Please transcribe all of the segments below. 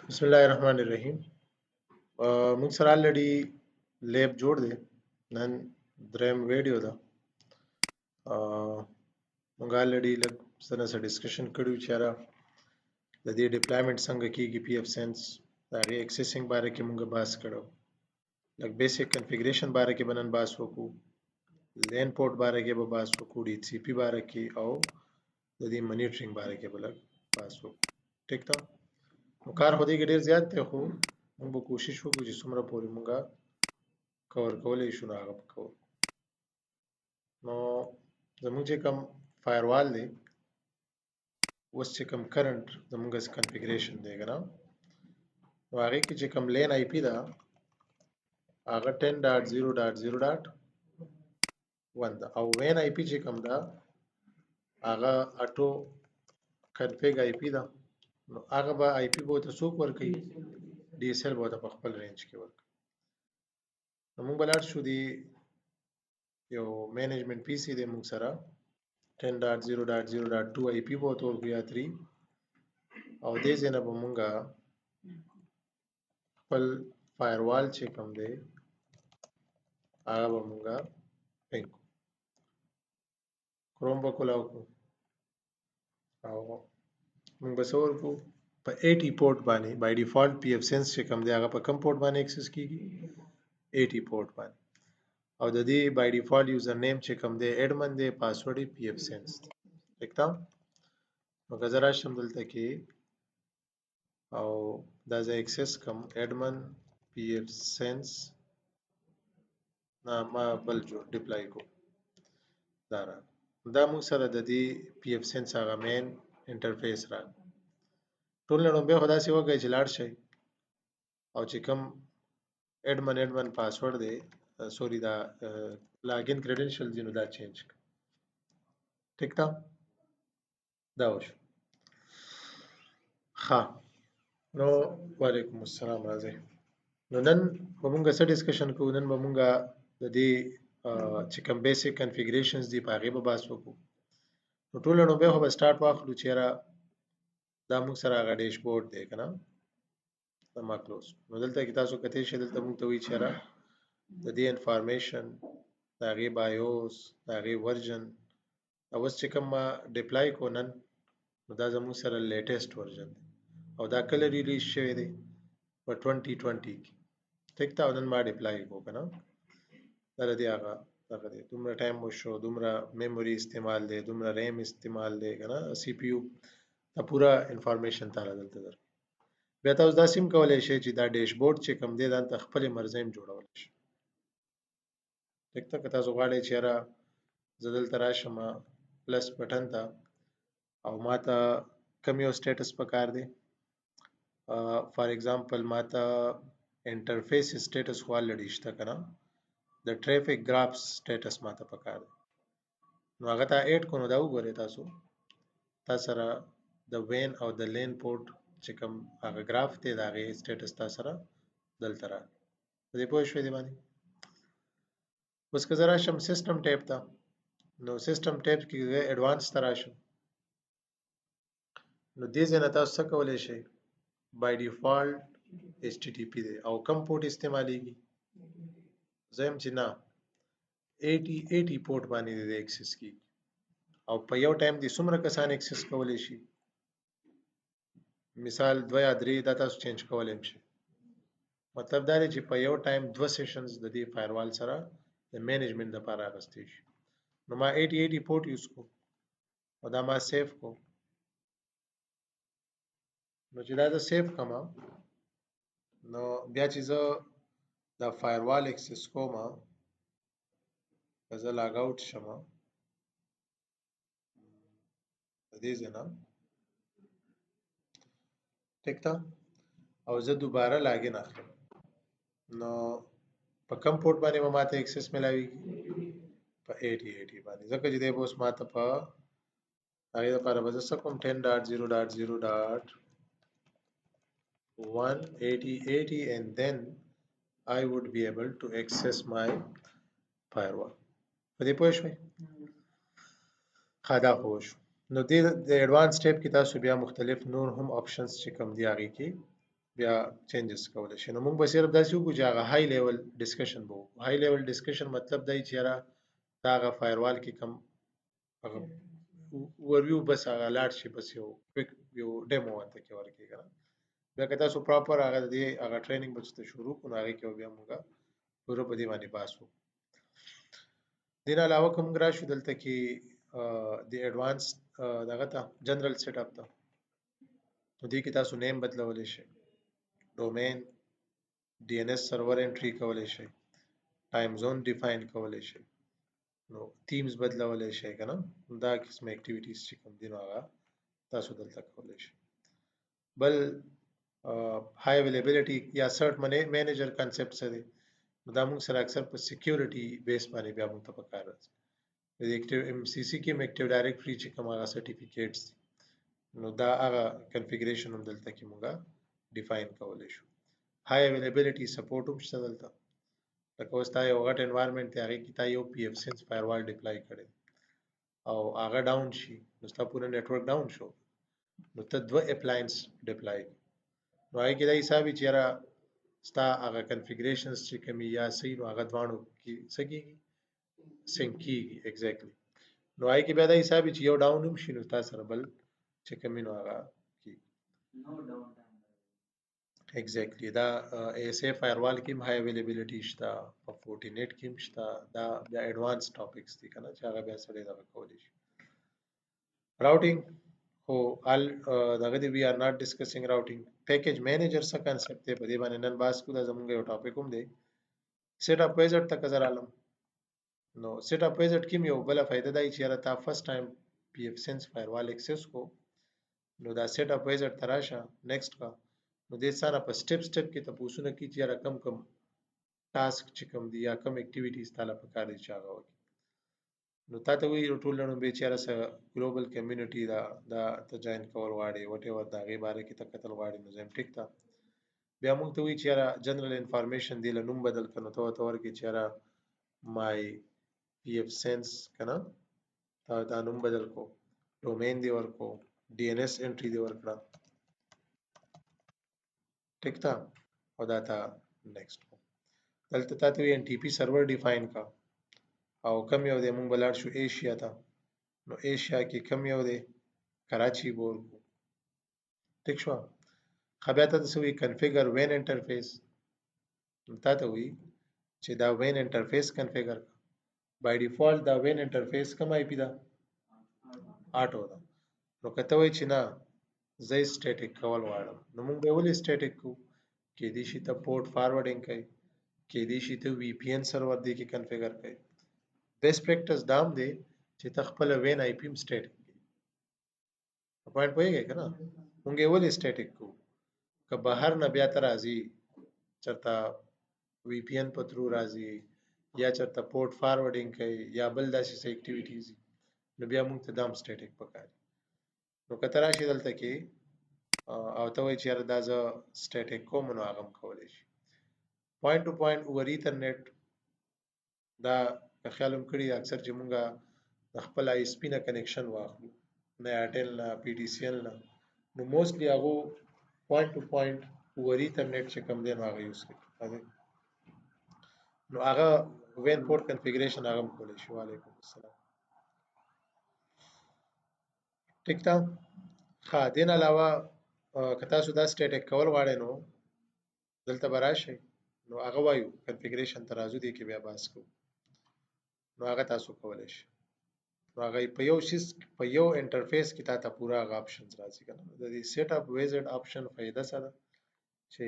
बिस्मिल्लाहिर्रहमानिर्रहीम। موږ سره already لیب جوړ دی. نن دریم ویډیو ده. موږ already لږ سره ډسکشن کړو چې را د دې ډیپلایمنٹ څنګه کیږي پی اف سنس د هغه ایکسیسینګ باره کې موږ بحث کړو. لږ بیسیک کنفیګریشن باره کې بنن بحث وکړو. لین پورټ باره کې به بحث وکړو، ډی سی پی باره کې او د دې منیټرینګ باره کې به لږ بحث وکړو. ټیک ده؟ نو کار خو دې کې ډیر زیات دی، خو موږ به کوشش وکړو چې څومره پورې موږ کور کولای شو هغه کوو. نو زموږ چې کوم فایروال دی اوس چې کوم کرنٹ زموږ کنفیګریشن دی کنه، نو هغه کې چې کوم لین آی پی ده هغه 10.0.0.1 ده او وین آی پی چې کوم ده هغه اټو کنفیګ آی پی ده. نو هغه به آی پی به ته څوک ورکړي، D S L به ته په خپل رینج کې ورکړي. نو موږ بلار شو دی یو مینجمنت پی سی دی موږ سره 10.0.0.2 آی پی به ته ورکړي یا 3 او دې ځنه به موږ خپل فایروال چې کوم دی هغه به موږ پینګ کروم به کولاو کو او موږ به سور کو په 80 پورټ باندې بای ډیفالت پی اف سنس چې کوم دی هغه په کم پورټ باندې ایکسس کیږي 80 پورټ باندې او د دې بای ډیفالت یوزر نیم چې کوم دی ایڈمن دی، پاسورډ پی اف سنس. ٹھیک ده؟ نو غزرا شم دلته کې او دا ز ایکسس کوم ایڈمن پی اف سنس ما بل جو ډیپلای کو دا موږ سره د دې پی اف سنس هغه مین انټرفیس را ټول نړۍ به خدا سي وګورئ چې لاړ شي او چې کوم ایڈمن پاسورډ دی سوري دا لاګین کریډنشل دی نو دا چینج. ٹھیک ده؟ دا وشو. ها نو وعلیکم السلام راځي. نو نن موږ څه ډسکشن کوو؟ نن موږ د دې چې کوم بیسیک کنفیګریشنز دی په هغه به بحث وکړو. نو ټول نو به به سٹارټ واخلو چې را دا موږ سره هغه ډیشبورډ دی کنه دا ما کلوز. نو دلته کې تاسو کته شې دلته موږ ته وی چې را د دې انفارمیشن دا غي بایوس دا غي ورژن او چې کوم ډیپلای کو نن نو دا زموږ سره لیټیسټ ورژن او دا کله ریلیز شوی دی په 2020 کې. ټیک ده؟ نن ما ډیپلای کو کنه دا دې هغه دغه دی دومره ټایم مو شو، دومره میموري استعمال دی، دومره ریم استعمال دی کنه سی پی یو دا پورا انفارمیشن تعالی دلته در. بیا تاسو دا سیم کولای شئ چې دا ډیشبورډ چې کوم دی دا خپل مرزیم جوړول شي. ټیک ده؟ که تاسو غواړئ چې را زدل تراشم پلس بٹن ته او ماته کم یو سټیټس پکار دی فار ایگزامپل ماته انټرفیس سټیټس خو لړی شته کنه د ټریفیک ګرافز سټیټس ماته پکار دی نو هغه ته اډ کو نو دا وګورئ تاسو سره د وین او د لین پورټ چې کوم هغه ګراف دی دا غي سټیټس تاسو سره دلته را دې پوه شوې دی باندې. اوس که زرا شم سیستم ټیب ته نو سیستم ټیب کې ایڈوانس تراشم نو دې ځنه تاسو څه کولای شئ بای ډیفالت ایچ ټی ټی پی دی او کم پورټ استعمالېږي زم چې نه 80 پورټ باندې د ایکسس کی او په یو ټایم دې څومره کسان ایکسس کولای شي مثال 2 یا 3 دا تاسو چینج کولای شئ. مطلب دا دی چې په یو ټایم 2 سیشنز د دې فایروال سره د مینجمنت لپاره غوښتي شي. نو ما 80 پورټ یوز کو او دا ما سیف کو نو چې دا د سیف کما نو بیا چې زه دا فایروال ایکسس کوم زه لاګ آوټ شم د دې ځنه ټیک ده او زه دوباره لاګین اخلم نو په کم پورټ باندې ماته ایکسس ملاوي په 80 باندې ځکه چې د اوس ماته په هغه لپاره به زه کوم 10.0.0.180 and then I would be able to access my firewall. په دې پوه شئ؟ خدا خوش نو دې د ایڈوانس ټیب کې تاسو بیا مختلف نور هم آپشنز چې کوم دی هغه کې بیا چینجز کولای شي. نو موږ به صرف داسې وکړو چې هغه های لیول ډسکشن به وکړو. های لیول ډسکشن مطلب دی چې را دا هغه فایروال کې کوم هغه ورویو بس هغه لاړ شي بس یو کویک یو ډیمو ورته کې ورکړي کنه. بیا که تاسو پراپر هغه دې هغه ټریننګ بچ ته شروع کړو هغه کې بیا موږ پوره په دې باندې باسو. دین علاوه کوم راشو دلته کې د ایڈوانس دغه ته جنرال سیټ اپ ته نو دې کې تاسو نیم بدلولی شئ، ډومین، ډي ان اس سرور انټری کولی شئ، ټایم زون ډیفاین کولی شئ، نو تیمز بدلولی شئ کنه. دا قسم اکټیویټیز چې کوم دي نو هغه تاسو دلته کولی شئ. بل های اویلیبিলিټي یا سرټ منیجر کانسپټ څه دی نو دا موږ سره اکثر په سکیورټي بیس باندې بیا موږ ته پکار راځي. د اکټیو ام سی سی کې اکټیو ډایرکټري چې کوم هغه سرټیفیکیټس نو دا هغه کنفیګریشن هم دلته کې موږ ډیفاین کولی شو. های اویلیبিলিټي سپورټ هم شته دلته. لکه اوس تا یو غټ انوایرنمنت دی هغې کې تا یو پی اف سینس فایروال ډپلای کړی او هغه ډاون شي نو ستا پوره نیټورک ډاون شو نو ته دوه اپلاینس ډپلای نو هغې کې دا حساب وي چې یاره ستا هغه کنفیګریشنز چې کومې یا صحیح نو هغه دواړو کې څه کېږي سینک کېږي ایګزیکټلی. نو هغې کې بیا دا حساب وي چې یو ډاون هم شي نو تا سره بل چې کومې نو هغه کېږي ایګزیکټلی. دا ایس ای فایروال کې هم های اویلیبিলিټي شته، په فورټینیټ کې هم شته. دا بیا ایډوانس ټاپکس دي کنه چې هغه بیا سړی دغه کولی شي. راوټینګ خو ال دغه دی وی آر ناٹ ډسکسینګ راوټینګ. پیکیج مینیجر څه کانسپټ دی په دې باندې نن باس کو. دا زموږ یو ټاپک هم دی. سیټ اپ ویزټ ته که زه رالم نو سیټ اپ ویزټ کې یو بله فایده دا چې یاره تا فرست ټایم پی اف سینس فایروال اکسس کو نو دا سیټ اپ ویزټ ته راشه نیکسټ کا نو دې سره په سټپ سټپ کې تاسو کې چې یاره کم کم ټاسک چې کوم دی یا کم اکټیویټیز تعالی په کار دي چې هغه وکړي نو تا ته وی ټول نن به چیرې سره ګلوبل کمیونټي دا ته جوائن کول غواړي وټ ایور دا غي باره کې ته قتل غواړي نو زم ټیک تا بیا موږ ته وی چیرې جنرال انفارمیشن دی لنوم بدل کنو ته تور کې چیرې مای پی اف سینس کنه دا نوم بدل کو ډومین دی ورکو ډي ان اس انټری دی ورکړه ټیک تا او دا تا نیکسټ دلته تاسو ان ټي پی سرور ډیفاین کا او کم یو دی مونږ بلار شو ایشیا ته نو ایشیا کې کم یو دی کراچي بول ټیک شو. خبیا ته سوی کنفیګر وین انټرفیس تا ته وی چې دا وین انټرفیس کنفیګر بای ډیفالت دا وین انټرفیس کوم آی پی دا آټو دا نو کته وی چې نه زې سټیټیک کول واړم نو موږ به ولې سټیټیک کو کې دې شي ته پورټ فارورډینګ کوي کې دې شي ته وی پی ان سرور دی کې کنفیګر کوي. بیسټ پریکټس دام دی چې تخپل وین آی پی م سټیټیک کی پوینټ پوهیږئ کنه مونږ یې ولې سټیټیک کو که بهر نه بیا ته راځي چرته وی پی ان په تھرو راځي یا چرته پورټ فارورډینګ کوي یا بل داسې څه اکټیویټیز نو بیا مونږ ته دام سټیټیک پکاري. نو کته راشي دلته کې او ته وایي چې یاره دا زه سټیټیک کوم نو هغه هم کولی شي. پوینټ ټو پوینټ اوور ایترنیټ دا که خیال هم کړي اکثر چې مونږه د خپل آی اس پی نه کنیکشن واخلو نه ایرټل نه پی ټی سی ایل نه نو موستلی هغه پوینټ ټو پوینټ اوور ایترنیټ چې کوم دی نو هغه یوز کوي نو هغه وین پورټ کنفیګریشن هغه هم کولی شي. وعلیکم السلام ټیک تا ښه. دین علاوه که تاسو دا سټیټیک کول غواړئ نو دلته به راشئ نو هغه وایو کنفیګریشن ته راځو دی کې بیا بحث کوو نو هغه تاسو کولی شئ نو هغه په یو شیز په یو انټرفیس کې تاسو پورا هغه آپشنز راځي کنه. د دې سیټ اپ ویزټ آپشن فائدہ سره چې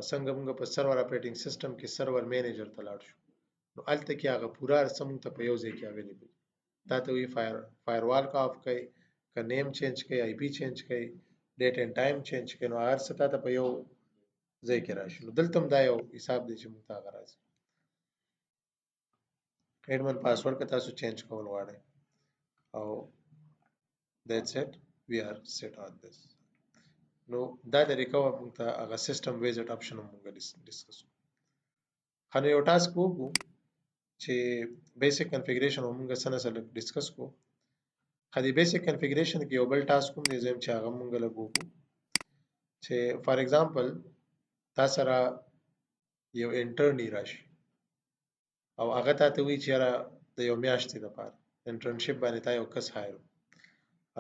څنګه موږ په سرور اپریټینګ سیستم کې سرور مینیجر ته لاړ شو نو الته کې هغه پورا سم ته په یو ځای کې اویلیبل تاسو وی فایروال کا اف کوي ک نیم چینج کوي آی پی چینج کوي ډیټ اینڈ ټایم چینج کوي نو هر څه ته په یو ځای کې راشي نو دلته دا یو حساب دی چې موږ ته هغه راځي. ایډمن پاسورډ که تاسو چینج کول غواړئ او that's it we are set on this نو دا طریقه موږ ته هغه سیستم ویزټ آپشن موږ ډیسکس کوو. خو یو ټاسک وکړو چې بیسیک کنفیګریشن موږ سره ډیسکس کوو خدي بیسیک کنفیګریشن کې یو بل ټاسک هم دی زم چې هغه مونږ لګو چې فار ایگزامپل تاسو سره یو انټرنی راشي او هغه ته وی چې را د یو میاشتې لپاره انټرنشپ باندې تا یو کس هایر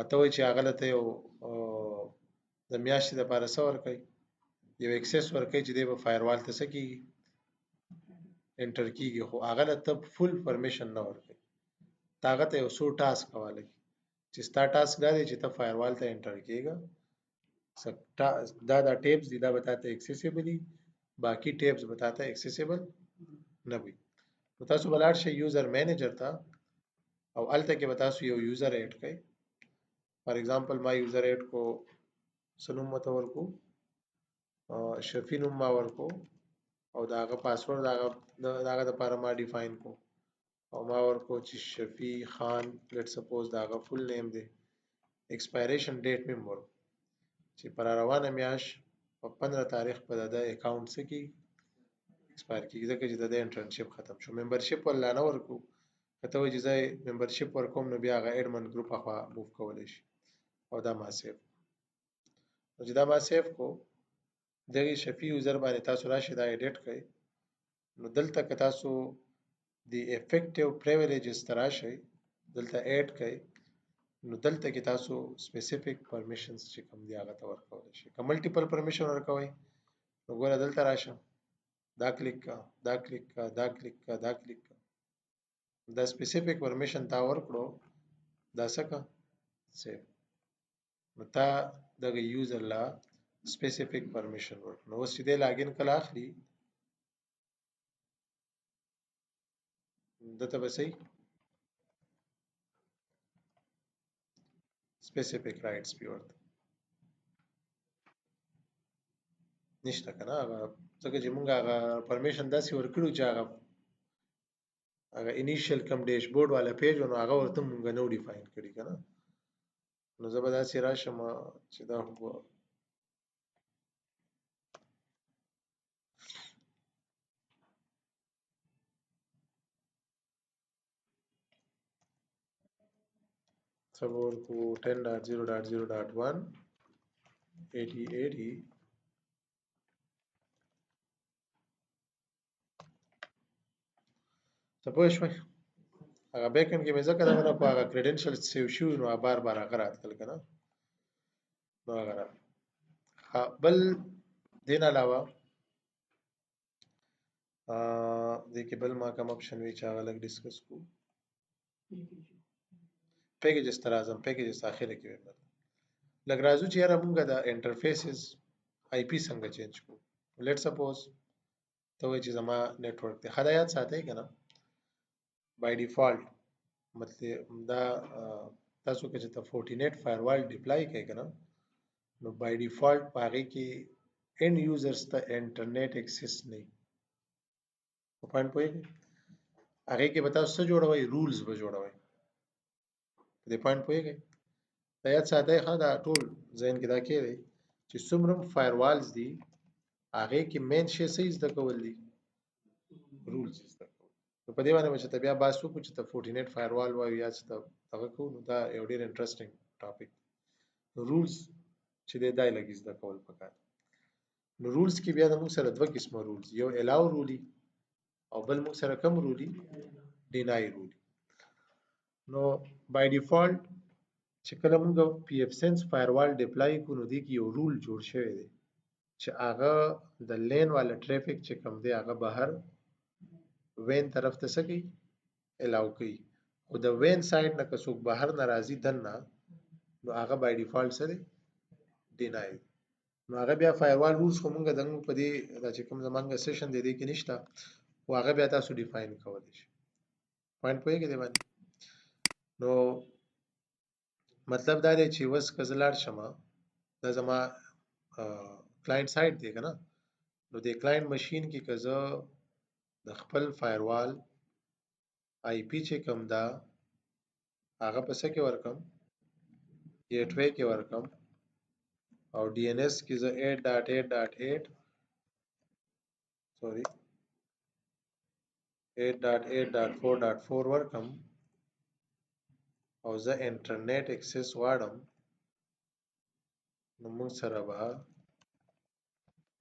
اته وی چې هغه ته یو د میاشتې لپاره څور کوي یو اکسس ورکړي چې د فایروال ته سکی انټر کیږي خو هغه ته فل پرمیشن نه ورکړي تاغه ته یو سو ټاسک حواله کی چې ستا ټاسک دا دی چې ته فایروال ته انټر کیږي دا ټیبز دي دا به تاسو اکسیسیبل دي باقی ټیبز به تاسو اکسیسیبل نه وي نو تاسو بلار شي یوزر مینیجر ته او الته کې به تاسو یو یوزر اډ کړئ فار ایگزامپل ما یوزر اډ کو سنوم متور کو شفی نوم ما ورکو او داغه پاسورډ داغه د لپاره ما ډیفاین کو او ما ورکو چې شفی خان لیټ سپوز داغه فل نیم دی ایکسپایریشن ډیټ مې ورکو چې پر روانه میاش په 15 تاریخ په د اکاونټ سکی ایکسپایر کیږي ځکه چې د انټرنشپ ختم شو ممبرشپ ولا نه ورکو کته وې چې ځای ممبرشپ ورکوم نو بیا هغه اډمن ګروپ اخوا موو کولای شي او دا ما سیف او چې دا ما سیف کو دغه شفی یوزر باندې تاسو راشي دا اډیټ کړئ نو دلته که تاسو دی افیکټیو پریویلیجز تراشي دلته اډ کړئ نو دلته کې تاسو سپیسیفیک پرمیشنز چې کوم دی هغه ته ورکول شي که ملټیپل پرمیشن ورکوي نو ګوره دلته راشه دا کلیک کا دا کلیک کا دا کلیک کا دا کلیک کا دا سپیسیفیک پرمیشن تا ورکړو دا سکه سیف نو تا دغه یوزر لا سپیسیفیک پرمیشن ورکړو نو اوس چې دی لاګین کله اخلي دته به صحیح سپیسیفیک رائټس پی ورته نشته کنه هغه ځکه چې مونږ هغه پرمیشن داسې ورکړو چې هغه انیشل کم ډیشبورډ والا پیج نو هغه ورته مونږ نو ډیفاین کړی کنه نو زه به داسې راشم چې دا سبور کو 10.0.0.1 8080 سپوږ شوي هغه بیکند کې مې ځکه دا په هغه کریډنشل سیو شو نو بار بار هغه راتل کنه نو هغه بل دین علاوه دې کې بل ما کوم اپشن وی چې هغه لګ ډیسکس کو پیکیجز تر اعظم پیکیجز اخره کې وي لګ راځو چې یاره مونږه د انټرفیسز آی پی څنګه چینج کو لیټ سپوز ته وایي چې زما نیټورک ته هدایت ساتي کنه بای ډیفالت مطلب دا تاسو کې چې ته فورټینټ فایروال ډیپلای کوي کنه نو بای ډیفالت پاره کې end users ته انټرنیټ اکسس نه په پوینټ پوهیږئ هغه کې به تاسو څه جوړوي رولز به جوړوي دې پوینټ پوهیږئ دا یاد ساتئ ښه دا ټول ذهن کې دا کېږي چې څومره فایروالز دي هغه کې مین شی څه زده کول دي رولز زده کول نو په دې باندې چې ته بیا باسو کو چې ته فورټینټ فایروال وایو یا چې ته هغه کو نو دا یو ډیر انټرېسټینګ ټاپک رولز چې دای لګي زده کول پکار نو رولز کې بیا د موږ سره دوه قسمه رولز یو الاو رولي او بل موږ سره کوم رولي ډینای رولي نو بای ډیفالت چې کله موږ پی اف سنس فایروال ډیپلای کو نو دی کې یو رول جوړ شوی دی چې هغه د لین والا ټریفیک چې کوم دی هغه بهر وین طرف ته سکی الاو کوي او د وین سایډ نه که څوک بهر ناراضي دنه نو هغه بای ډیفالت سره ډینای نو هغه بیا فایروال رولز خو مونږ دغه په دې دا چې کوم زمونږ سیشن دی کې نشته او هغه بیا تاسو ډیفاین کولی شئ پوینټ پوهیږئ دی باندې نو مطلب دا دی چې وس کزلاړ شمه دا زما کلاینټ سایت دی کنه نو د کلاینټ ماشین کې کزه د خپل فایروال آی پی چې کوم دا هغه پس کې ورکم گیټ وے کې ورکم او ډي ان اس کې زه 8.8.8 سوري 8.8.4.4 ورکم او زه انټرنیټ اکسس غواړم نو موږ سره به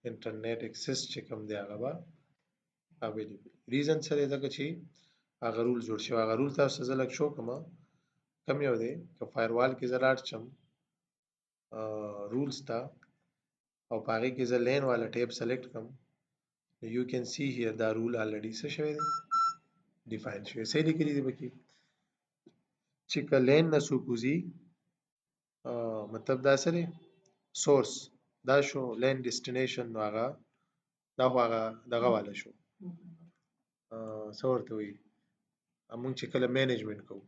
انټرنیټ اکسس چې کوم دی هغه به اویلیبل ریزن سره ځکه چې هغه رول جوړ شوی هغه رول تاسو زه لږ شو کوم کم یو دی که فایروال کې زه لاړ شم رولز ته او په هغې کې زه لین والا ټیب سلیکټ کړم یو کین سی هیر دا رول آلریډي څه شوی دی ډیفاین شوی صحیح لیکلي دی پکې چې که لین نه څوک وځي مطلب دا سره سورس دا شو لین ډیسټینیشن نو هغه دا خو هغه دغه والا شو څه ورته وایي موږ چې کله مینجمنټ کوو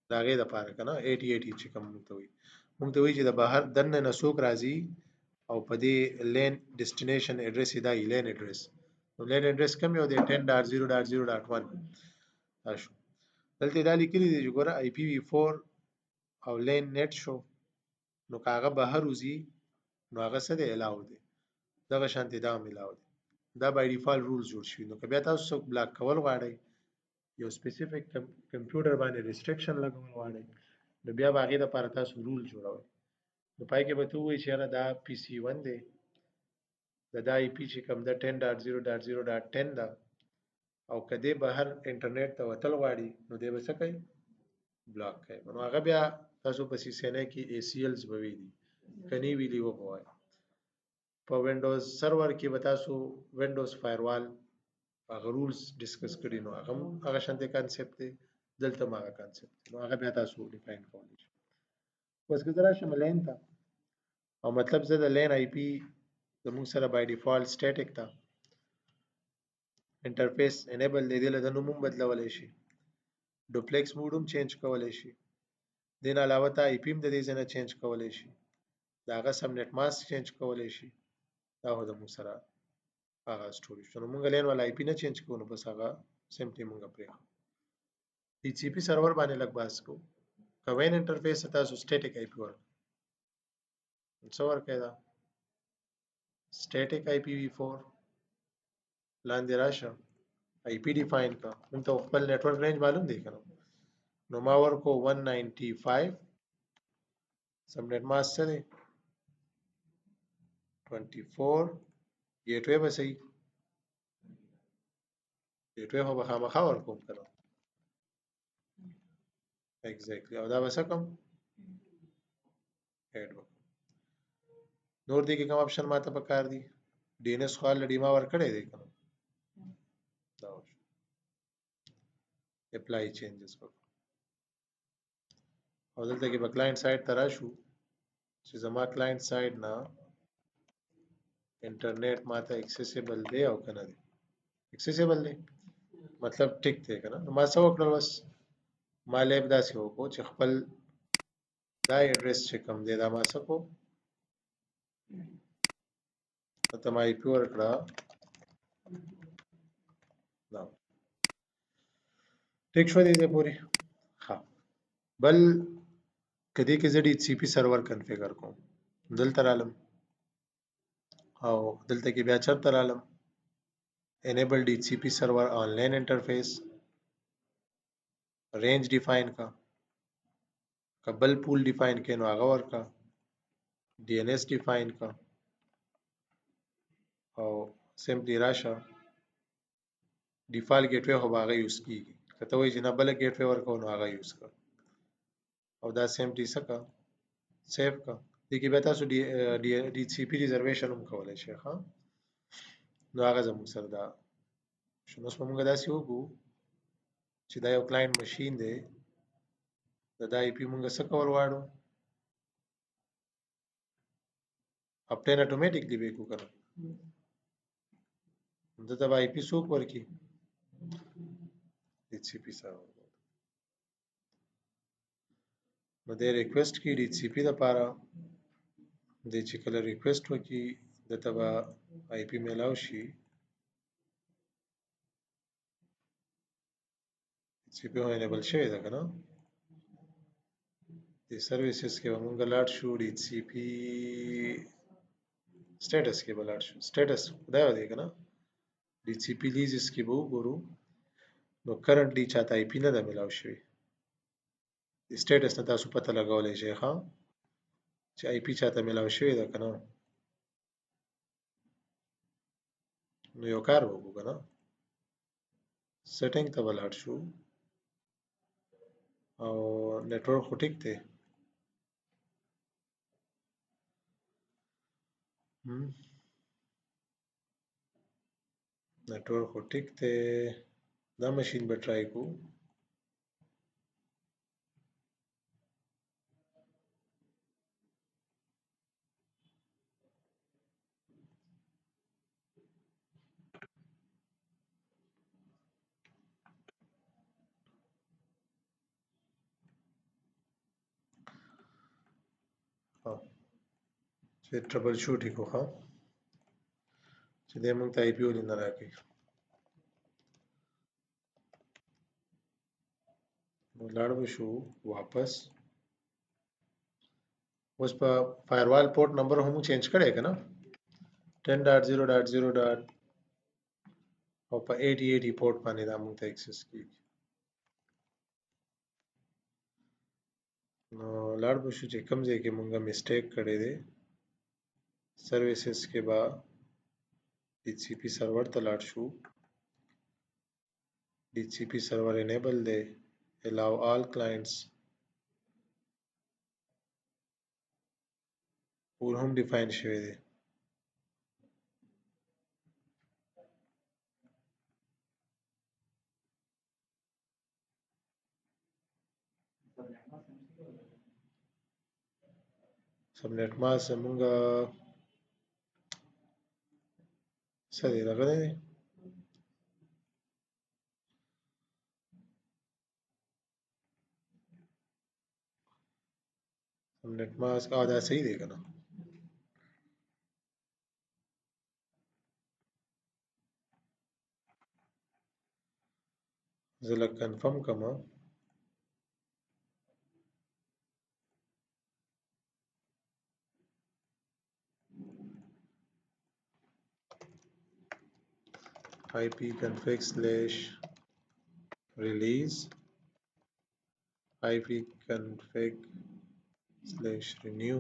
د هغې دپاره که نه 8080 چې کوم موږ ته وایي موږ ته وایي چې د بهر دننه نه څوک راځي او په دې لین ډیسټینیشن اډرس یې دا لین اډرس نو لین اډرس کوم یو دی 10.0.0.1 دا شو دلته دا لیکلي دي چې ګوره آی پی وي 4 او لین نیټ شو نو که هغه بهر وځي نو هغه څه دی الاو دی دغه شانتې دا هم الاو دی دا بای ډیفالت رولز جوړ شوي نو که بیا تاسو څوک بلاک کول غواړئ یو سپیسیفیک کمپیوټر باندې ریسټریکشن لګول غواړئ نو بیا به هغې دپاره تاسو رول جوړوئ نو پای کې به ته ووایي چې یاره دا پی سی 1 دی دا آی پی چې کوم ده 10.0.0.10 ده او که دې بهر انټرنیټ ته وتل غواړي نو دی به څه کوي بلاک کوي نو هغه بیا تاسو په سی سی ان ای کې ای سی ایلز به ویلي که نه ویلي وبه وایي په وینډوز سرور کې به تاسو وینډوز فایروال هغه رولز ډسکس کړي نو هغه هغه شانتې کانسپټ دی دلته هم هغه کانسپټ دی نو هغه بیا تاسو ډیفاین کولی شئ بس که زه راشم لین ته او مطلب زه د لین آی پی زموږ سره بای ډیفالت سټیټک ده انټرفیس انیبل دی دې له د نوم هم بدلولی شي ډوپلیکس موډ هم چینج کولی شي دې نه علاوه ته آی پی هم د دې ځای نه چینج کولی شي د هغه سم نیټ ماسک چینج کولی شي دا خو زموږ سره هغه سټوري شو نو موږ لین والا آی پی نه چینج کوو نو بس هغه سمپلی موږ پرېښو ډي سی پي سرور باندې لږ بحث کوو که وین انټرفیس ته تاسو سټیټک آی پی ورکړئ څه ورکړئ دا سټیټک آی پی وي 4 لاندې راشه آی پی ډیفاین کا موږ ته خپل نیټورک رینج معلوم دی کنه نو ما ورکو 195 سم نیټ ماسک څه دی 24 ګیټ وے به صحیح ګیټ وے خو به خامخا ورکوم کنه ایگزیکټلی او دا به څه کوم ایډ وکړم نور دې کې کوم اپشن ماته پکار دي ډي ان ایس خو الریډي ما ورکړی دی کنه دا وشو اپلای چینجز وکړو او دلته کې به کلاینټ سایډ ته راشو چې زما کلاینټ سایډ نه انټرنیټ ماته اکسیسیبل دی او کنه دی اکسیسیبل دی مطلب ټیک دی کنه نو ما څه وکړل بس ما لیب داسې وکړو چې خپل دا ایډرس چې کوم دی دا ما څه کو ته ما آی پی ورکړه دا ټیک شو دی دې پورې ها بل کدی کې زه ډي سی پی سرور کنفیګر کوم دلته رالم او دلته کې بیا چرته رالم enable DHCP server online interface range define کا بل پول define کې نو هغه ورکا DNS define کا او simply راشه default gateway خو هغه یوز کیږي کته وایي چې نه بل gateway ورکو نو هغه یوز کا او دا simply سکا سیو کا دې کې به تاسو DHCP reservation هم کولای شئ ها نو هغه زموږ سره دا شنو اوس موږ داسې وکړو چې دا یو کلاینټ ماشین دی دا آی پی موږ څه کول غواړو اپډیټ اتوماتیکلی به کو کنه دته آی پی څوک ورکی ډي سی پی سره نو د ریکوست کی ډي سی پی لپاره د چې کله ریکوست وکي دته به آی پی میلاو شي سی پی هو انیبل شوی دا کنه د سرویسز کې به مونږ لاړ شو ډي سی پی سټیټس کې به لاړ شو سټیټس دا دی کنه ډي سی پی لیزز کې به وګورو نو کرنټلی چاته آی پی نه ده میلاو شوی سټیټس نه تاسو پته لګولای شئ ښه چې آی پی چاته ملاو شوې ده که نه. نو یو کار وکړو که نه، سیټینګ ته به لاړ شو او نیټورک خو ټیک دی. نیټورک خو ټیک دی، دا مشین به ټرای کوو. چې ټربل شوټینګ وکړو چې دی موږ ته آی پی ولې نه راکوي. نو لاړ به شو واپس. اوس په فایروال پورټ نمبر هم چینج کړی که نه 10.0.0. او په 8080 پورټ باندې دا موږ ته اکسس کیږي. نو لاړ به شو چې کوم ځای کې موږ میسټیک کړی دی، سرویسز کې به ډي سی پي سرور ته لاړ شو. ډي سی پي سرور انیبل دی، allow all clients ور هم ډیفاین شوی دی. سبنیټ ماسک زمونږ څه دی دغه دی سبنیټ ماسک او دا صحیح دی که نه. زه لږ کنفرم کوم. ipconfig/release ipconfig/renew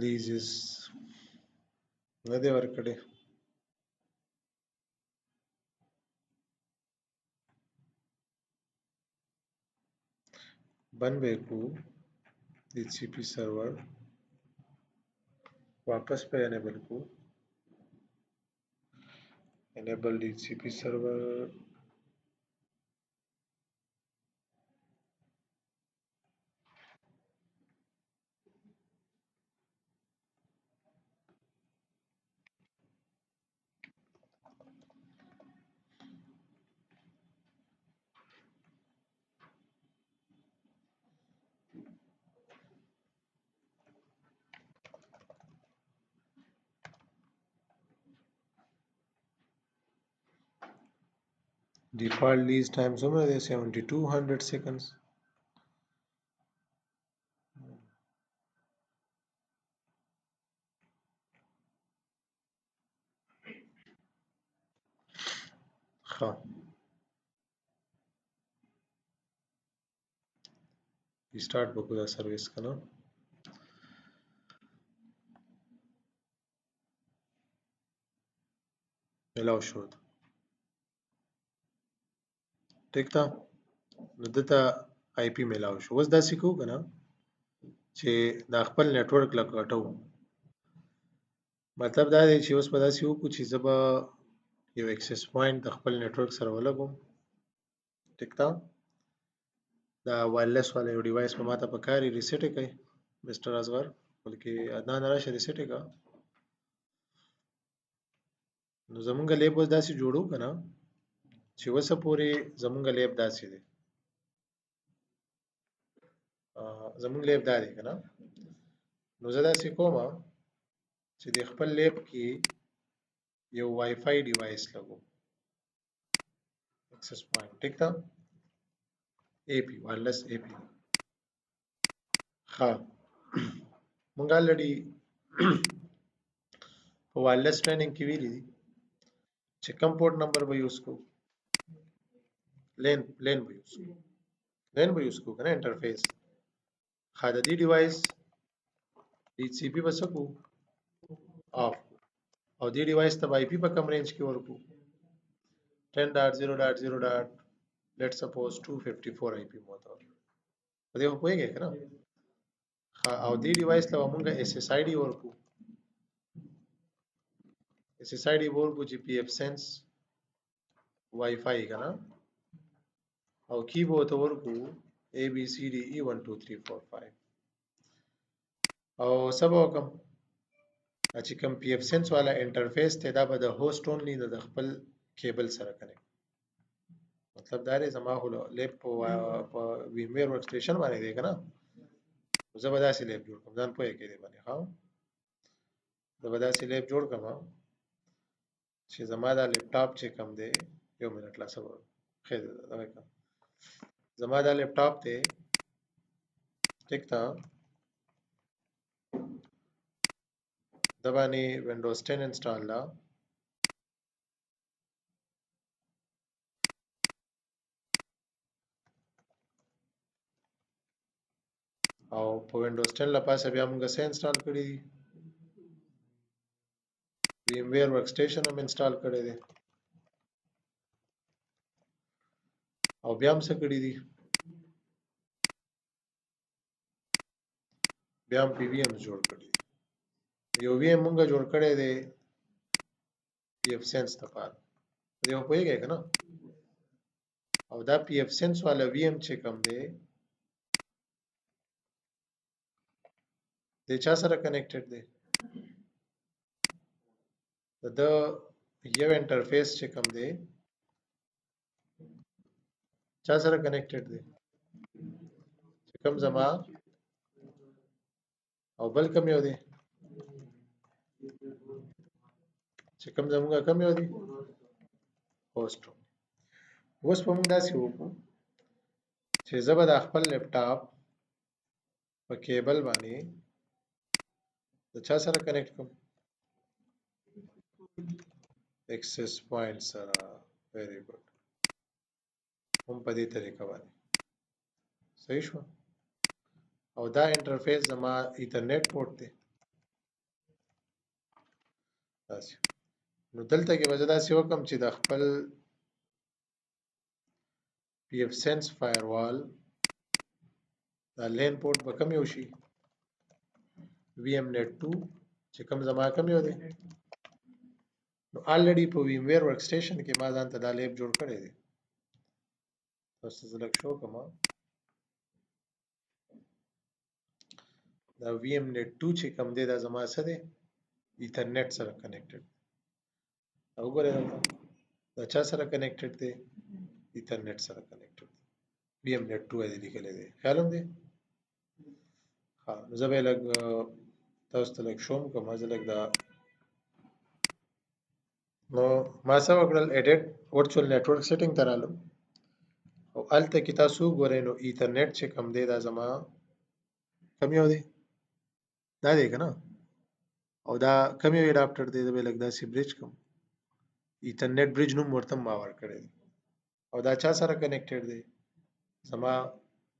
leases نه دی ورکړی. بند به کو D C P server वापस पे enable को enable DCP server default lease time څومره دی 7200 seconds. ښه ریسټارټ وکړو دا سرویس که نه. میلاو شو ټیک ده. نو دته آی پی میلاو شو. اوس داسې کوو که نه چې دا خپل نیټورک لږ غټو. مطلب دا دی چې اوس به داسې وکړو چې زه به یو اکسس پوینټ د خپل نیټورک سره ولګوم. ټیک ده. دا وایرلیس والا یو ډیوایس په ماته په کار ریسیټ یې کړئ مسټر اصغر، بلکې عدنان راشه ریسیټ یې کړه. نو زمونږ لیب اوس داسې جوړو که نه چې اوسه پورې زمونږ لیب داسې دی. زمونږ لیب دا دی که نه. نو زه داسې کوم چې د خپل لیب کې یو وای فای ډیوایس لګوم اکسس پوینټ. ټیک ده. AP wireless AP. ها مونږ already په wireless training کې ویلي دي چې کوم پورټ نمبر به یوز کو لین به یوز کو لین به یوز کو کنه انټرفیس ها د دې ډیوایس ډي سی پی بس کو اف او دې ډیوایس ته آی پی په کوم رینج کې ورکو 10.0.0. let's suppose 254 IP موته په دې خو پوهیږئ کنه ها او دې ډیوایس ته موږ SSID ورکو SSID ورکو چې پی اف سنس وای فای کنه او کیبورډ ته ورکو ABCDE 1 2 3 4 5 او سبا کوم چې کوم پی اف سنس والا انټرفیس ته دا به د هوست اونلی د خپل کیبل سره کنیکټ مطلب دا دی زما هو لیپ په ویمویر ورک سټیشن باندې دی کنه زه به داسې لیپ جوړ کوم ځان پوهه کې دی باندې ها زه به داسې لیپ جوړ کوم چې زما دا لیپټاپ چې کوم دی یو منټ لا صبر خیر دا وکړه زما دا لیپټاپ ته ټیک تا د باندې وینډوز 10 انسټال لا او په وینډوز 10 لپاره بیا موږ څه انسټال کړی دي VMware ورکسټیشن هم انسټال کړی دی او بیا هم څه کړی دي بیا هم PVM جوړ کړی دی یو VM موږ جوړ کړی دی PF Sense لپاره دې په پوهیږئ کنه او دا PF Sense والا VM چې کوم دی د چا سره کنیکټډ دی د یو انټرفیس چې کوم دی چا سره کنیکټډ دی چې کوم زما او بل کوم یو دی چې کوم زموږ کوم یو دی هوست اوس په موږ داسې وکړو چې زه به د خپل لیپټاپ په کیبل باندې د چا سره کنیکټ کوم ایکسس پوینټ سره ویری ګډ هم په دې طریقه باندې صحیح شو او دا انټرفیس زما ایترنیټ پورټ دی داسې نو دلته کې به زه داسې وکړم چې د خپل پی اف سنس فایروال دا لین پورټ به کوم یو شي وی ایم نیټ 2 چې کوم زما کوم یو دی نو الریډي په ویمویر ورک سټیشن کې ما ځان ته دا لیب جوړ کړی دی تاسو زه لږ شو کوم دا وی ایم نیټ 2 چې کوم دی دا زما څه دی ایترنیټ سره کنیکټډ او ګورئ دا چا سره کنیکټډ دی ایترنیټ سره کنیکټډ وی ایم نیټ 2 دی لیکل دی خیال هم دی ها زه به لږ تاسو ته لږ شوم کوم زه لږ دا نو ما څه وکړل ایډیټ ورچوال نیټورک سیټینګ ته رالم او الته کې تاسو ګورئ نو ایترنیټ چې کوم دی دا زما کوم یو دی دا دی کنه او دا کوم یو اډاپټر دی دا به لږ داسې بریج کوم ایترنیټ بریج نوم ورته ما ورکړی دی او دا چا سره کنیکټډ دی زما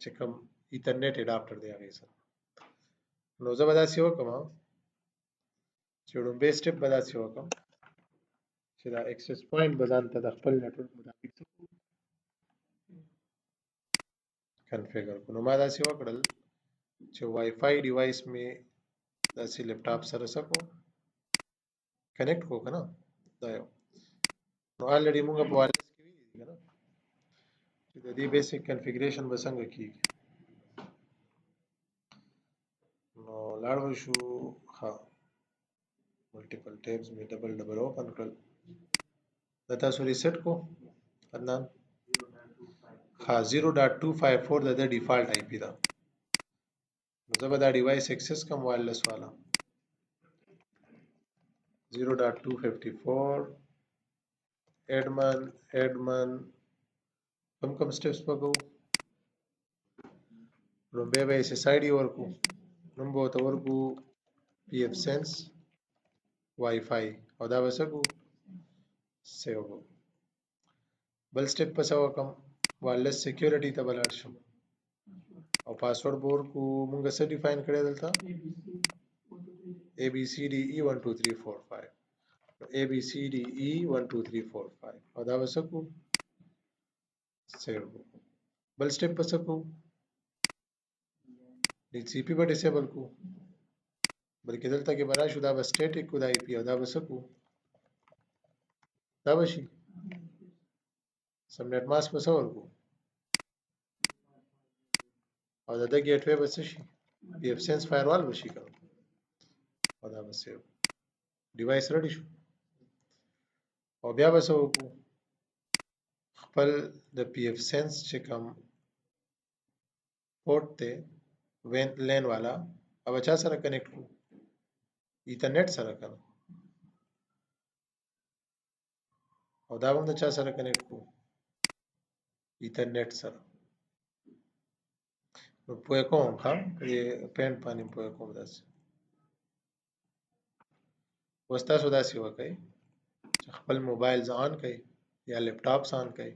چې کوم ایترنیټ اډاپټر دی هغه سره نو زه به داسې وکړم چې لومبی سټپ به داسې وکړم چې دا اکسس پوینټ به ځان ته د خپل نیټورک مطابق کنفیګر کړو نو ما داسې وکړل چې وای فای ډیوایس می داسې لیپټاپ سره سکو کنیکټ کو کنه دا یو نو الریډي موږ په وایرلیس کې ویلي دي کنه چې د دې بیسیک کنفیګریشن به څنګه کیږي نو لاړ شو ها ملټیپل ټیبز می ډبل اوپن کړل دا تاسو ریسیټ کو عدنان ها 0.254 د ډیفالت آی پی دا نو زه به دا ډیوایس ایکسس کوم وایرلیس والا 0.254 admin کوم سټیپس پکو لومبه به اس اس آی ډي ورکو، نوم به ورته ورکو پی اف سنس وای فای، او دا به څه کو سیو کو. بل سټپ په څه وکم، وایرلس سکیورټي ته بلاړ شم او پاسورډ به ورکو مونږ څه ډیفاین کړی دلته اے بی سی ډي ای 1 2 3 4 5 اے بی سی ډي ای 1 2 3 4 5 او دا به څه کو سیو کو. بل سټپ په څه کو ډي سی پی به ډیسیبل کو، بلکې دلته کې برا شو دا به سټیټیک کو د آی پی او دا به څه کو دا به شي سبنیټ ماسک په څه ورکو او د دې ګیټ وې به څه شي پی اف سنس فایروال به شي کوم او دا به سیو ډیوایس ریډي شو. او بیا به څه وکړو خپل د پی اف سنس چې کوم پورټ ته وین لین والا او چا سره کنیکټ کو ایترنت سره کنه او دا هم د چا سره کنیکټ کو ایترنت سره. نو پوهه کوم ها دې پینټ باندې پوهه کوم داسې اوس تاسو داسې وکړئ چې خپل موبایل ځان کړئ یا لپټاپ ځان کړئ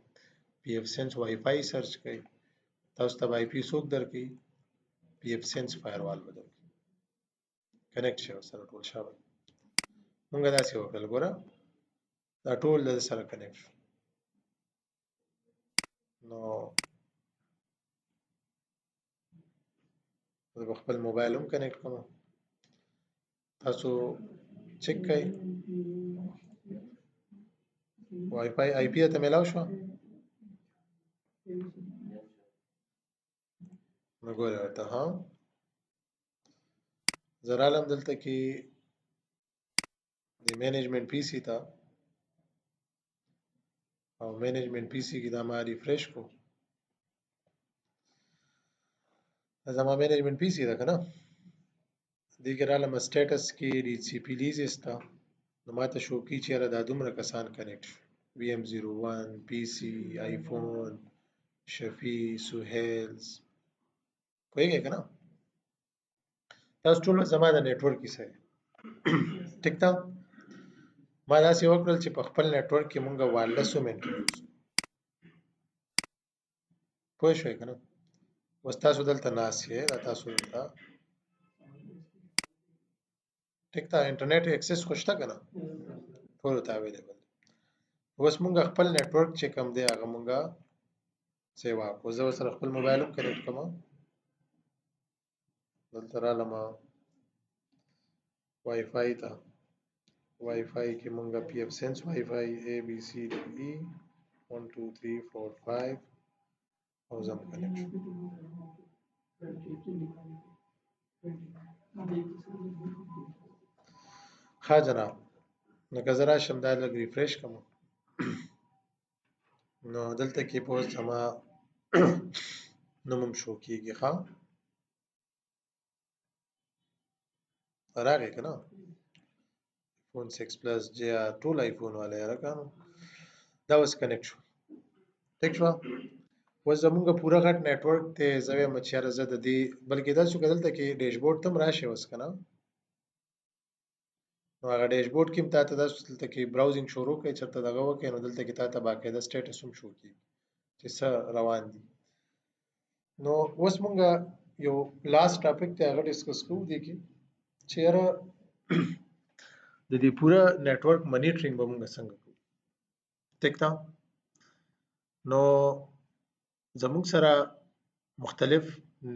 پی اف سنس وای فای سرچ کړئ تاسو ته آی پی څوک درکړي پی اف سنس فایروال به درکړي کنیکټ شي سره ټول شابه. مونږ داسې وکړل ګوره دا ټول د سره کنیکټ شو. نو زه به خپل موبایل هم کنیکټ کوم تاسو چک کړئ وای فای آی پی ته ملاو شو. نو ګوره ورته ها زه رالم دلته کې د مینجمنت پی سی ته او مینجمنت پی سی کې دا ما ریفریش کو زما مینجمنت پی سی ده کنه دې کې رالم سټیټس کې ری سی پی لیزس ته نو ماته شو کی چې را د دومره کسان کنیکټ شو وی ام 01 پی سی آیفون شفی سهیل کویږي کنه تاسو ټول زما د نتورک کیسه ټیک تا ما داسې وکړل چې په خپل نتورک کې مونږه وایرلس ومنټینوس پوه شئ کنه اوس تاسو دلته ناس یې دا تاسو دلته ټیک تا انټرنیټ اکسس خوشته کنه ټول ته اویلیبل اوس مونږ خپل نتورک چې کوم دی هغه مونږه سیوا کو زه سره خپل موبایل هم کنیکټ کوم دلته رالم وای فای ته وای فای کې مونږه پی اف سنس وای فای اے بی سی ډي ای 1 2 3 4 5 او زم کنیکټ ښه جناب نو که زه راشم دا لږ ریفریش کوم نو دلته کې په اوس زما نوم هم شو کېږي ښه راغی که نه فون 6 پلس جی آر ټول آیفون والا یې راکانو دا اوس کنیکټ شو ټیک شوه اوس زمونږ پوره غټ نتورک دی زه وایم چې یاره زه د دې بلکې داسې که دلته کې ډیشبورډ ته هم راشي اوس که نه نو هغه ډیشبورډ کې هم تا ته داسې دلته کې براوزینګ شروع کړئ چېرته دغه وکړئ نو دلته کې تا ته باقاعده سټیټس هم شو کېږي چې څه روان دي. نو اوس مونږه یو لاست ټاپک دی هغه ډسکس کوو دې کې چې یاره د دې پوره نتورک منیټرینګ به مونږ څنګه کوو ټیک ده نو زموږ سره مختلف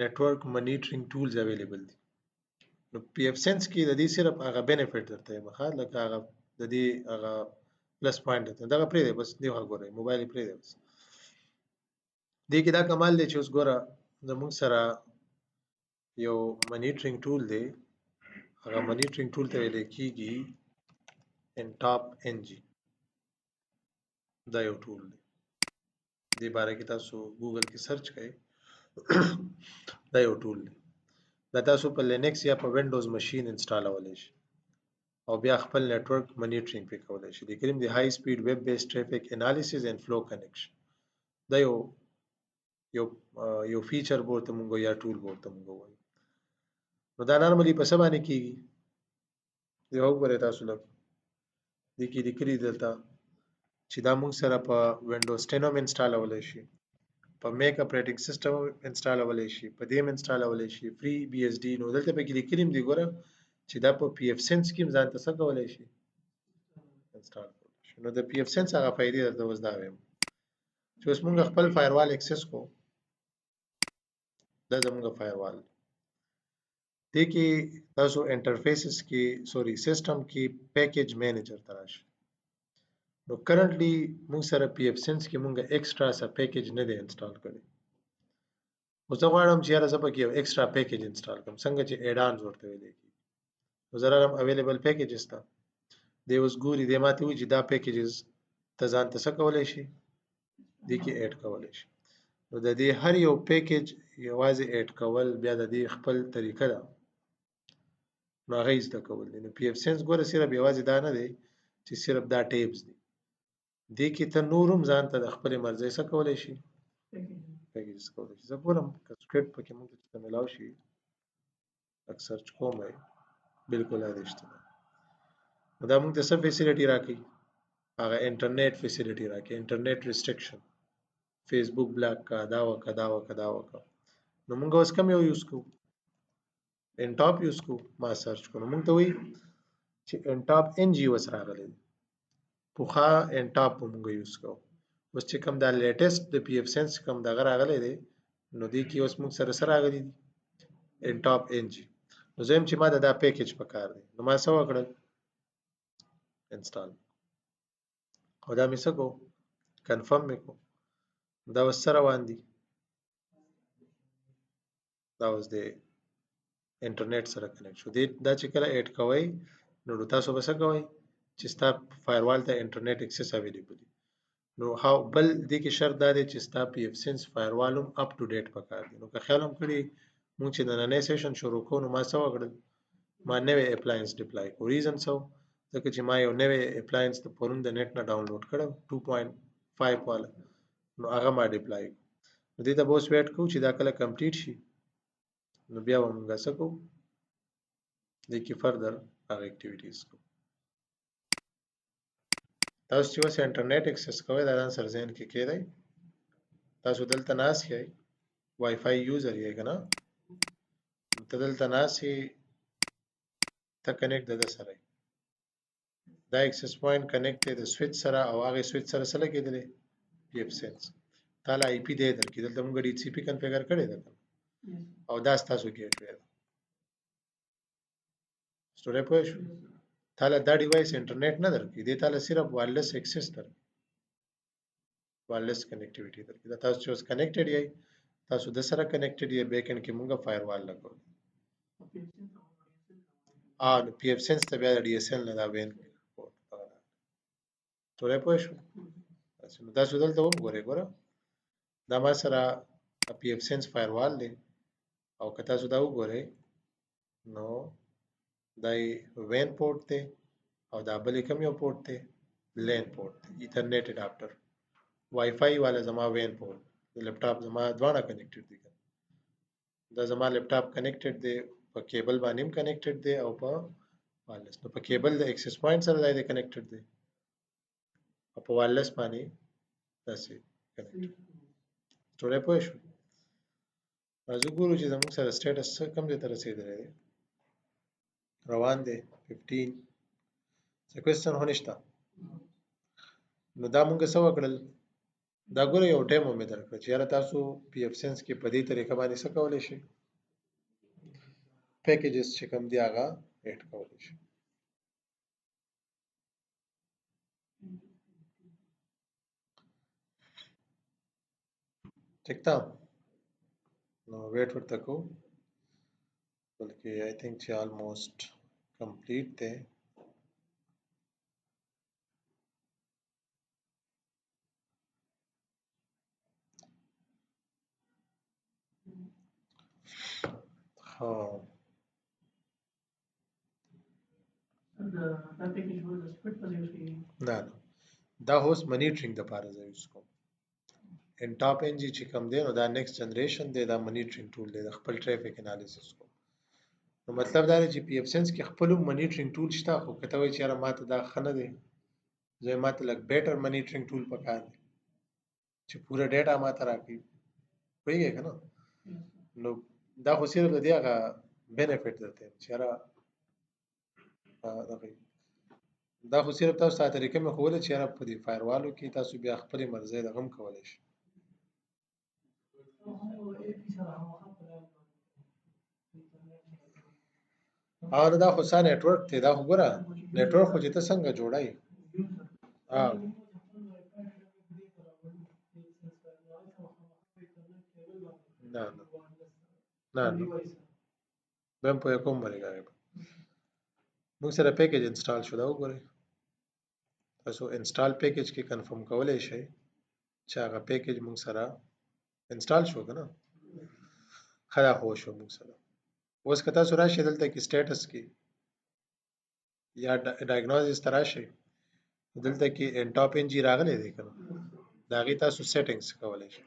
نتورک منیټرینګ ټولز اویلیبل دي نو پی اف سنس کې د دې صرف هغه بینیفټ درته یم ښه لکه هغه د دې هغه پلس پوینټ درته دغه پرېږدی بس دې وګورئ موبایل یې پرېږدی بس دې کې دا کمال دی چې اوس ګوره زموږ سره یو منیټرینګ ټول دی هغه منیټرینګ ټول ته ویل کېږي ان ټاپ ان جی دا یو ټول دی دې باره کې تاسو ګوګل کې سرچ کړئ دا یو ټول دی دا تاسو په لینکس یا په وینډوز ماشین انسټالولی شي او بیا خپل نتورک منیټرینګ پې کولی شي د کریم دی های سپیډ ویب بیس ټریفیک انالیسز اینڈ فلو کنیکشن دا یو فیچر بورته مونږ یا ټول بورته مونږ وایو. نو دا نارملی په څه باندې کیږي؟ یو وګورئ تاسو لږ دې کې لیکلي دلته چې دا مونږ سره په وینډوز 10 هم انسټالولی شي، په میک اپریټنګ سیسټم هم انسټالولی شي، په دې هم انسټالولی شي، فری بی اس ډي. نو دلته پکې لیکلي هم دي ګوره چې دا په پی اف سنس کې هم ځان ته څه کولی شي انسټال کولی شي. نو د پی اف سنس هغه فایدې درته اوس دا وایم چې اوس مونږ خپل فایروال اکسس کو، دا زمونږ فایروال دې کې تاسو انټرفیسز کې سوري سیسټم کې پیکیج مینیجر ته راشئ. نو کرنټلی مونږ سره پی اف سنس کې مونږ ایکسټرا سا پیکیج نه دی انسټال کړی. اوس زه غواړم چې یاره زه پکې یو ایکسټرا پیکیج انسټال کړم، څنګه چې ایډ آنز ورته ویل کېږي. نو زه راغلم اویلیبل پیکیجز ته، دی اوس ګوري دی ماته وایي چې دا پیکیجز ته ځان ته څه کولی شي دې کې ایډ کولی شي. نو د دې هر یو پیکیج یوازې ایډ کول بیا د دې خپل طریقه ده، نو هغه یې زده کول دي. نو پی اف سنس ګوره صرف یوازې دا نه دی چې صرف دا ټیبز دي، دې کې ته نور هم ځان ته د خپلې مرضۍ څه کولی شي پیکیجز کولی شي. زه ګورم که سکرپټ پکې موږ ته میلاو شي لږ سرچ کوم وای بالکل عادي شته. نو دا موږ ته څه فیسیلیټي راکوي؟ هغه انټرنیټ فیسیلیټي راکوي، انټرنیټ ریسټرکشن، فیسبوک بلاک کا، دا وکړه دا وکړه دا وکړه. نو موږ اوس کوم یو یوز کوو؟ ان ټاپ یوز کوو. ما سرچ کړو موږ ته وایي چې ان ټاپ ان جی اوس راغلی دی، پوخا ان ټاپ به موږ یوز کوو. اوس چې کوم دا لیټیسټ د پی اف سنس کوم دغه راغلی دی نو دې کې اوس موږ سره څه راغلي دي ان ټاپ ان جی. نو زه یم چې ما دا پیکیج پکار دی، نو ما څه وکړل انسټال، او دا مې څه کو کنفرم مې کو. دا اوس څه روان دي، دا اوس د انټرنیټ سره کنیکټ شو. دا چې کله ایډ کوئ نو تاسو به څه کوئ چې ستا فایروال ته انټرنیټ اکسس اویلیبل وي. نو هاو بل دې کې شرط دا دی چې ستا پی اف سنس فایروال هم اپ ټو ډیټ پکار دی. نو که خیال هم کړي مونږ چې نننی سیشن شروع کوو نو ما څه وکړل، ما نوی اپلاینس ډپلای کو. ریزن څه ځکه چې ما یو نوی اپلاینس د پرون د نیټ نه ډاونلوډ کړو 2.5 والا، نو هغه ما ډپلای کو. نو دې ته به اوس ویټ کوو چې دا کله کمپلیټ شي نو بیا به مونږ څه کوو دې کې فردر هغه اکټیویټیز کوو. تاسو چې اوس انټرنیټ اکسس کوئ دا ځان سره ذهن کې کېدی تاسو دلته ناست یئ وای فای یوزر یې که نه، ته دلته ناست یې ته کنیکټ د ده سره یې، دا اکسس پوینټ کنیکټ دی د سویچ سره او هغې سویچ سره څه لګېدلی پی اف سنس. تا له آی پي دی درکړي، دلته مونږ ډي سی پي کنفیګر کړې ده او دا ستاسو ګیټ وی ده. سټوری پوه شو؟ تا له دا ډیوایس انټرنیټ نه درکړي، دی تا له صرف وایرلیس اکسس درکړي، وایرلیس کنیکټیویټي درکړي. دا تاسو چې اوس کنیکټډ یئ تاسو د سره کنیکټډ یې، بیک اینډ کې مونږ فایروال لګوو. نو پی اف سنس ته بیا د ډي اس ایل نه دا وین سټوری پوه شو؟ نو تاسو دلته وګورئ، ګوره دا ما سره پی اف سنس فایروال دی او که تاسو دا وګورئ نو دا وین پورټ دی او دا بل کوم یو پورټ دی لین پورټ دی، ایترنیټ اډاپټر. وای فای والا زما وین پورټ، لیپټاپ زما دواړه کنیکټډ دي. دا زما لیپټاپ کنیکټډ دی په کیبل باندې هم کنیکټډ دی او په وایرلیس. نو په کیبل د اکسس پوینټ سره دی کنیکټډ دی او په وایرلیس باندې داسې کنیکټډ. سټوری پوه شو؟ راځو ګورو چې زموږ سره سټیټس کوم ځای ته رسېدلی دی. روان دی 15 څه کوېسچن خو نشته. نو دا مونږ څه وکړل، دا ګوره یو ډیمو مې درکړه چې یاره تاسو پی اف سنس کې په دې طریقه باندې څه کولی شئ پیکیجز چې کوم دی هغه ایډ کولی شئ. ټیک ده، نو ویټ ورته کوو، بلکې آی تھنک چې آلموسټ کمپلیټ دی. نه دا هوس منیټرینګ دپاره زه یوز کوم. ان ټاپ ان جی چې کوم دی نو دا نیکست جنریشن دی دا منیټرینګ ټول دی د خپل ټریفیک انالیسس کو نو مطلب دا دی چې پی اف سنس کې خپل منیټرینګ ټول شته خو کته وای چې را ماته دا خنه دی زه ماته لګ بیٹر منیټرینګ ټول پکار دی چې پوره ډیټا ماته راکړي وایي کنه نو دا خو صرف د دې هغه بینیفټ درته چې را دا خو صرف تاسو ته طریقې مې خوله چې را په دې فایروالو کې تاسو بیا خپل مرزه د غم کولای شئ او دا خو سا نیټورک دی دا خو ګوره نیټورک خو چې ته څنګه جوړای نه نه نه بهم په کوم باندې راغی موږ سره پیکیج انسټال شو دا وګورئ تاسو انسټال پیکیج کې کنفرم کولای شئ چې هغه پیکیج موږ سره انسټال شو کنه خلا خو شو موږ سره اوس که تاسو راشئ دلته کې سټیټس کې یا ډایګنوزس ته راشئ دلته کې ان ټاپ ان جی راغلی دی کنه دا غي تاسو سیټینګز کولای شئ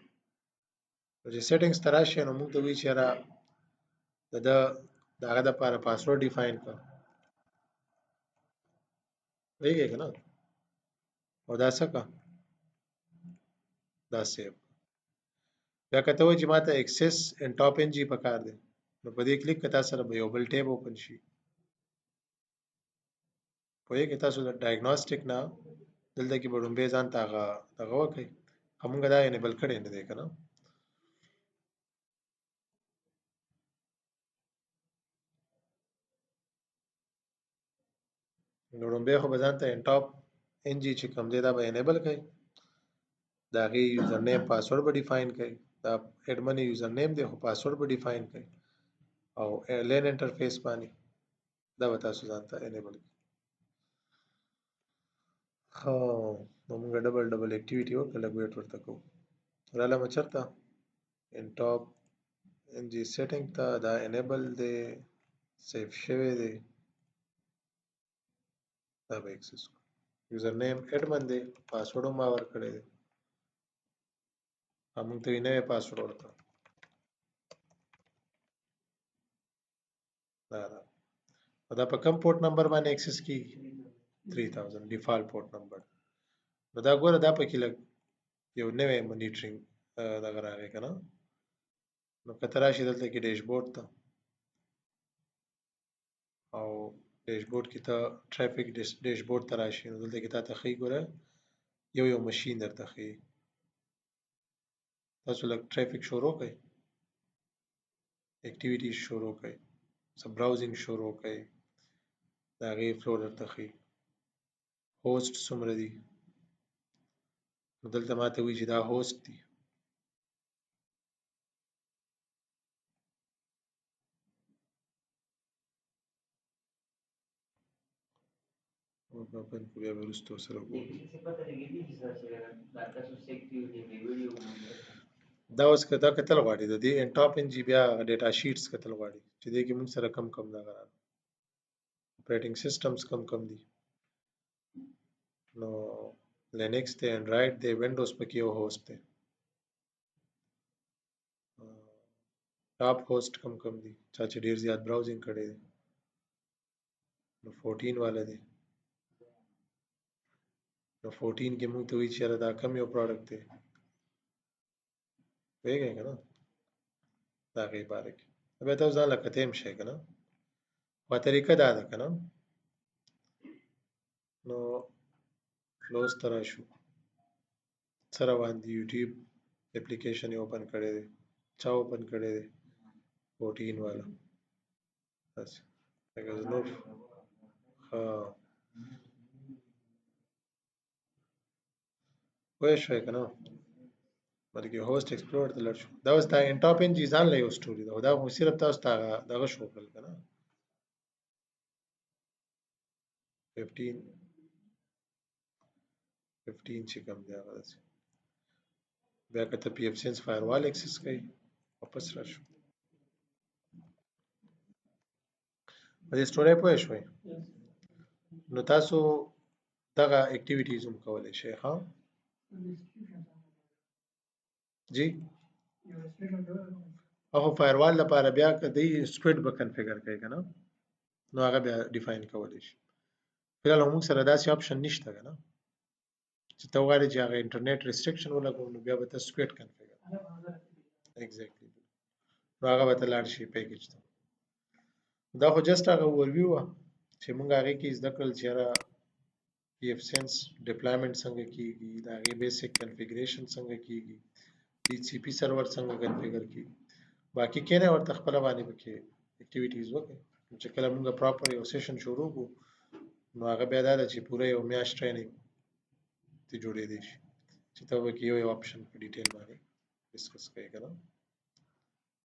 چې سیټینګز ته راشئ نو موږ ته وی چې را دغه د لپاره پاسورډ ډیفاین کړ ویږي کنه او دا څه کا دا سیو بیا کته و چې ماته اکسس ان ټاپ ان جی پکار دی نو په دې کلیک کتا سره به یو بل ټیب اوپن شي په یوه کې تاسو د ډایګنوستیک نه دلته کې به ډومبه ځان ته هغه وکړي همغه دا انیبل کړي نه دی کنه نو ډومبه خو به ځان ته ان ټاپ ان جی چې کوم دی دا به انیبل کړي دا غي یوزر نیم پاسورډ به ډیفاین کړي دا اډمن یوزر نیم دی خو پاسورډ به ډیفاین کړي او لین انټرفیس باندې دا به تاسو ځان ته انیبل کړي خو نو موږ ډبل اکټیویټي وکړه لګ ویټ ورته کوو رااله مچرته ان ټاپ ان جی سیټینګ ته دا انیبل دی سیف شوی دی دا به اکسس یوزر نیم اډمن دی پاسورډ ما ورکړی دی موږ ته یې نوې پاسورډ ورته دا په کوم پورت نمبر باندې اکسس کیږي 3000 ډیفالت پورت نمبر نو دا ګوره دا پکې لګ یو نوې منیټرینګ دغه راغی کنه نو کته راشي دلته کې ډیشبورډ ته او ډیشبورډ کې ته ټریفیک ډیشبورډ ته راشي نو دلته کې ته خې ګوره یو ماشین درته خې تاسو لګ ټریفیک شروع کړئ اکټیویټیز شروع کړئ سب براوزینګ شروع کړئ دا غي فلو درته خې هوست څومره دي دلته ماته وی چې دا هوست دي او په پن کو بیا ورستو سره کوو دا اوس کدا کتل غواړي د دې ان ټاپ ان جی بیا ډیټا شیټس کتل غواړي چې دې کې موږ سره کم دا غواړي اپریټینګ سیستمز کم دي نو لینکس ته انډراید دی وینډوز پکې یو هوست دی ټاپ هوست کم دي چې ډیر زیات براوزینګ کړي دي نو 14 والا دی نو 14 کې موږ ته وی چې دا کم یو پروډکټ دی ویګه کنه دا غي بارک به تاسو ځان لکه تیم شي کنه په طریقه دا ده کنه نو کلوز ترا شو سره باندې یوټیوب اپلیکیشن اوپن کړی دی چا اوپن کړی دی 14 والا بس هغه نور ها وای شوي کنه بلکې هوست ایکسپلور ته لړ شو دا اوس دا ان ټاپ ان جی ځان له یو سټوري دا خو صرف تاسو ته دغه شو کړل کنه 15 چې کوم دی هغه بیا کته پی اف سنس فایروال اکسس کوي واپس راشو په دې سټوري پوه شوي نو تاسو دغه اکټیویټیز هم کولای شئ ها جی او فایروال لپاره بیا کدی سکرپټ به کنفیګر کوي کنه نو هغه بیا ډیفاین کولی شي فلحال موږ سره داسې اپشن نشته کنه چې ته وغواړې چې هغه انټرنیټ ریسټریکشن ولګو نو بیا به ته سکرپټ کنفیګر ایگزیکټلی نو هغه به ته لاړ شي پیکیج ته دا خو جست هغه اوورویو وه چې موږ هغې کې زده کړل چې یاره پی اف سینس ډپلایمنټ څنګه کیږي د هغې بیسیک کنفیګریشن څنګه کیږي ډي سی پي سرور څنګه کنفیګر کیږي باقي کینه ورته خپل باندې پکې اکټیویټیز وکړي چې کله موږ پراپر یو سیشن شروع کو نو هغه بیا دا ده چې پوره یو میاشت ټریننګ ته جوړېدی شي چې ته به کې یو اپشن په ډیټیل باندې ډسکس کوي کنه